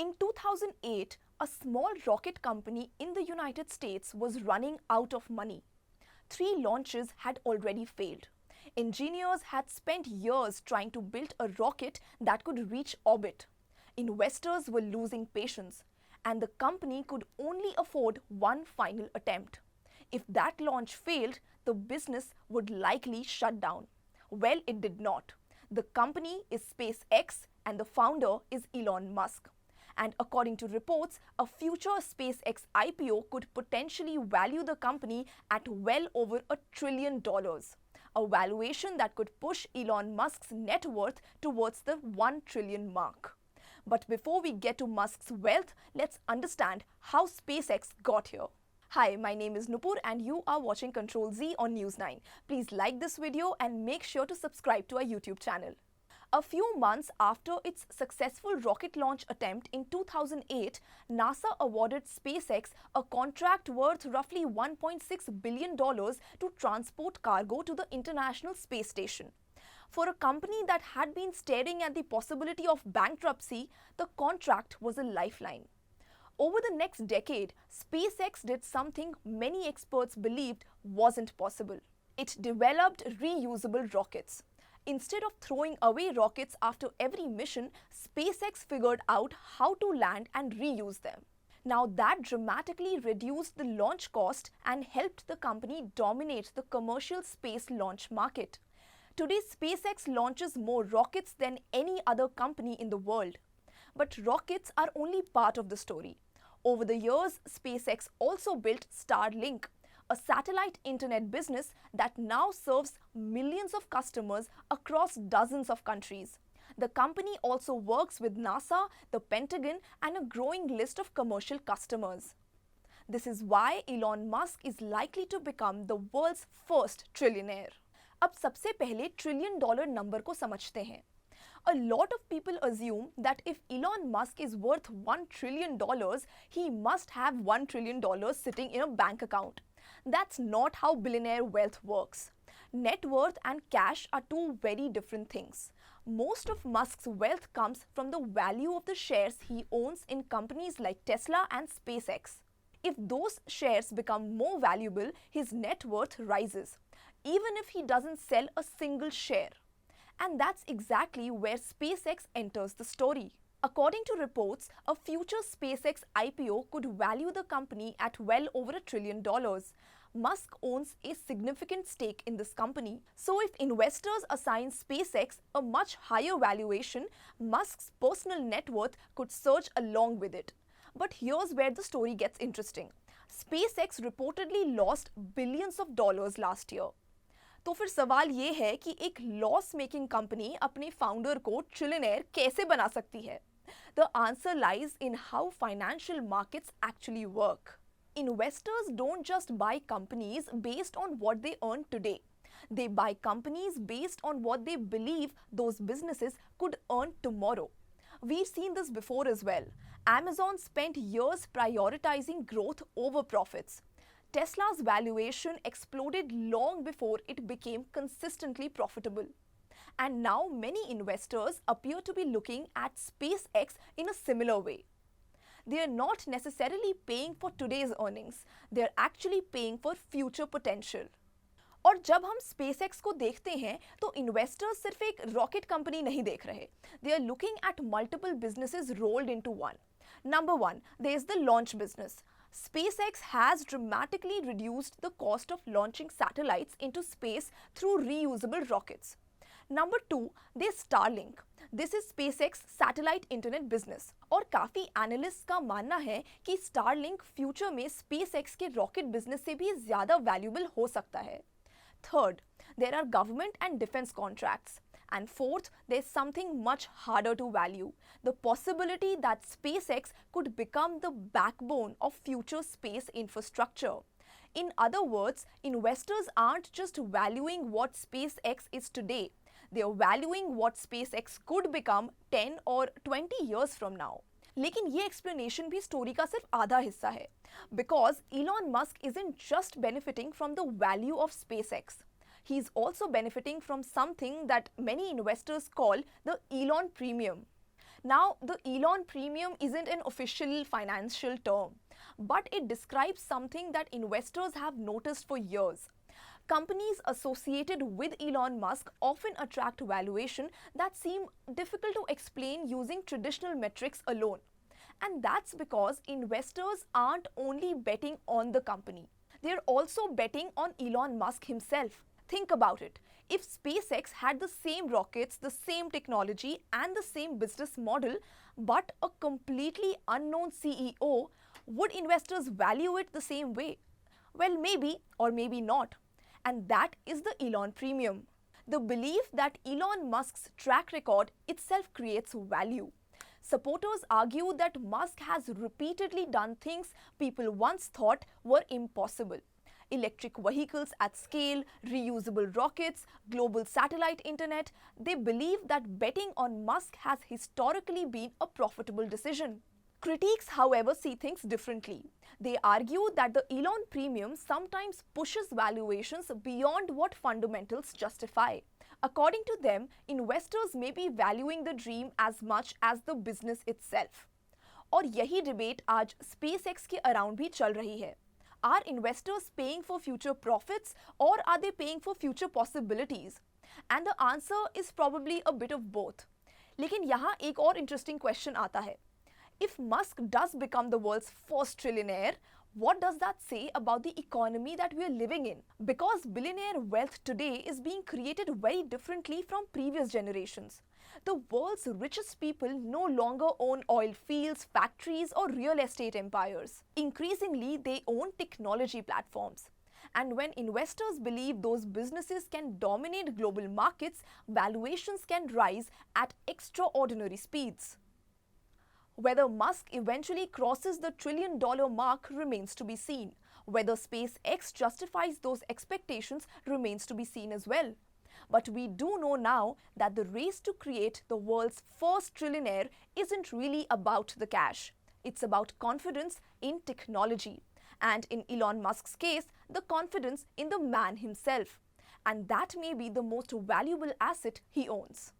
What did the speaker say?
In 2008, a small rocket company in the United States was running out of money. 3 launches had already failed. Engineers had spent years trying to build a rocket that could reach orbit. Investors were losing patience, and the company could only afford one final attempt. If that launch failed, the business would likely shut down. Well, it did not. The company is SpaceX and the founder is Elon Musk. And according to reports, a future SpaceX IPO could potentially value the company at well over $1 trillion, a valuation that could push Elon Musk's net worth towards the 1 trillion mark. But before we get to Musk's wealth, let's understand how SpaceX got here. Hi, my name is Nupur and you are watching Control Z on News9. Please like this video and make sure to subscribe to our YouTube channel. A few months after its successful rocket launch attempt in 2008, NASA awarded SpaceX a contract worth roughly $1.6 billion to transport cargo to the International Space Station. For a company that had been staring at the possibility of bankruptcy, the contract was a lifeline. Over the next decade, SpaceX did something many experts believed wasn't possible. It developed reusable rockets. Instead of throwing away rockets after every mission, SpaceX figured out how to land and reuse them. Now that dramatically reduced the launch cost and helped the company dominate the commercial space launch market. Today, SpaceX launches more rockets than any other company in the world. But rockets are only part of the story. Over the years, SpaceX also built Starlink, a satellite internet business that now serves millions of customers across dozens of countries. The company also works with NASA, the Pentagon, and a growing list of commercial customers. This is why Elon Musk is likely to become the world's first trillionaire. अब सबसे पहले $1 trillion number को समझते हैं. A lot of people assume that if Elon Musk is worth $1 trillion, he must have $1 trillion sitting in a bank account. That's not how billionaire wealth works. Net worth and cash are two very different things. Most of Musk's wealth comes from the value of the shares he owns in companies like Tesla and SpaceX. If those shares become more valuable, his net worth rises, even if he doesn't sell a single share. And that's exactly where SpaceX enters the story. According to reports, a future SpaceX IPO could value the company at well over $1 trillion. Musk owns a significant stake in this company. So if investors assign SpaceX a much higher valuation, Musk's personal net worth could surge along with it. But here's where the story gets interesting. SpaceX reportedly lost billions of dollars last year. तो फिर सवाल ये है कि एक loss making company अपने founder को trillionaire कैसे बना सकती है? The answer lies in how financial markets actually work. Investors don't just buy companies based on what they earn today. They buy companies based on what they believe those businesses could earn tomorrow. We've seen this before as well. Amazon spent years prioritizing growth over profits. Tesla's valuation exploded long before it became consistently profitable. And now many investors appear to be looking at SpaceX in a similar way. They are not necessarily paying for today's earnings, they are actually paying for future potential. और जब हम SpaceX को देखते हैं तो investors सिर्फ एक rocket company नहीं देख रहे. They are looking at multiple businesses rolled into one. Number one, there is the launch business. SpaceX has dramatically reduced the cost of launching satellites into space through reusable rockets. Number two, there's Starlink. This is SpaceX satellite internet business. और काफ़ी analyst का मानना है कि Starlink future में SpaceX के rocket business से भी ज़्यादा वैल्यूबल हो सकता है. Third, there are government and defense contracts. And fourth, there's something much harder to value, the possibility that SpaceX could become the backbone of future space infrastructure. In other words, investors aren't just valuing what SpaceX is today, they're valuing what SpaceX could become 10 or 20 years from now. लेकिन ये explanation भी story का सिर्फ आधा हिस्सा है, because Elon Musk isn't just benefiting from the value of SpaceX. He's also benefiting from something that many investors call the Elon Premium. Now, the Elon Premium isn't an official financial term, but it describes something that investors have noticed for years. Companies associated with Elon Musk often attract valuation that seem difficult to explain using traditional metrics alone. And that's because investors aren't only betting on the company, they're also betting on Elon Musk himself. Think about it. If SpaceX had the same rockets, the same technology, and the same business model, but a completely unknown CEO, would investors value it the same way? Well, maybe or maybe not. And that is the Elon Premium. The belief that Elon Musk's track record itself creates value. Supporters argue that Musk has repeatedly done things people once thought were impossible. Electric vehicles at scale, reusable rockets, global satellite internet. They believe that betting on Musk has historically been a profitable decision. Critics, however, see things differently. They argue that the Elon Premium sometimes pushes valuations beyond what fundamentals justify. According to them, investors may be valuing the dream as much as the business itself. और यही debate आज SpaceX के around भी चल रही है. Are investors paying for future profits or are they paying for future possibilities? And the answer is probably a bit of both. लेकिन यहाँ एक और interesting question आता है. If Musk does become the world's first trillionaire, what does that say about the economy that we are living in? Because billionaire wealth today is being created very differently from previous generations. The world's richest people no longer own oil fields, factories, or real estate empires. Increasingly, they own technology platforms. And when investors believe those businesses can dominate global markets, valuations can rise at extraordinary speeds. Whether Musk eventually crosses the $1 trillion mark remains to be seen. Whether SpaceX justifies those expectations remains to be seen as well. But we do know now that the race to create the world's first trillionaire isn't really about the cash. It's about confidence in technology. And in Elon Musk's case, the confidence in the man himself. And that may be the most valuable asset he owns.